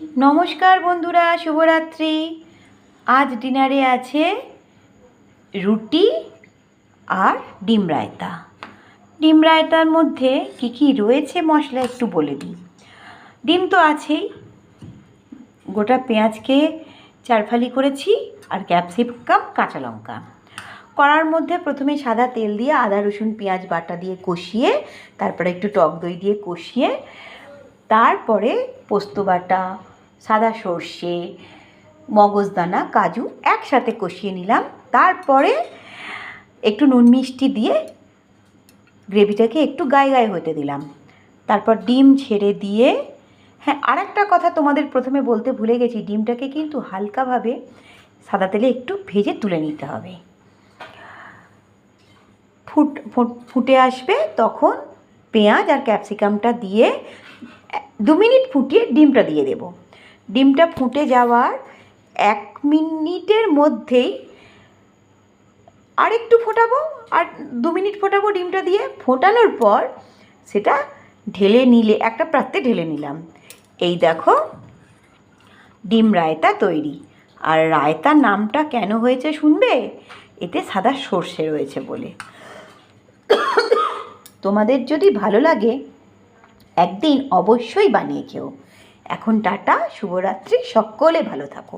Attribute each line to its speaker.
Speaker 1: নমস্কার বন্ধুরা, শুভরাত্রি। আজ ডিনারে আছে রুটি আর ডিম রায়তা। ডিম রায়তার মধ্যে কি কি রয়েছে মশলা একটু বলে দিই। ডিম তো আছেই, গোটা পেঁয়াজকে 4 ফালি করেছি, আর ক্যাপসিকাম, কাঁচা লঙ্কা। কড়ার মধ্যে প্রথমে সাদা তেল দিয়ে আদা রসুন পেঁয়াজ বাটা দিয়ে কষিয়ে, তারপরে একটু টক দই দিয়ে কষিয়ে, তারপরে পোস্ত বাটা, সাদা সর্ষে, মগজদানা, কাজু একসাথে কষিয়ে নিলাম। তারপরে একটু নুন মিষ্টি দিয়ে গ্রেভিটাকে একটু গায়ে গায়ে হতে দিলাম। তারপর ডিম ছেড়ে দিয়ে, হ্যাঁ, আর একটা কথা তোমাদের প্রথমে বলতে ভুলে গেছি, ডিমটাকে কিন্তু হালকাভাবে সাদা তেলে একটু ভেজে তুলে নিতে হবে। ফুটে আসবে, তখন পেঁয়াজ আর ক্যাপসিকামটা দিয়ে 2 মিনিট ফুটিয়ে ডিমটা দিয়ে দেব। ডিমটা ফুটে যাওয়ার 1 মিনিটের মধ্যেই আর একটু ফোটাবো, আর 2 মিনিট ফোটাবো ডিমটা দিয়ে। ফোটানোর পর সেটা ঢেলে নিলে, একটা পাত্রে ঢেলে নিলাম। এই দেখো, ডিম রায়তা তৈরি। আর রায়তার নামটা কেন হয়েছে শুনবে? এতে সাদা সর্ষে রয়েছে বলে। তোমাদের যদি ভালো লাগে একদিন অবশ্যই বানিয়ে খেও। এখন টাটা, শুভরাত্রি, সকলে ভালো থাকো।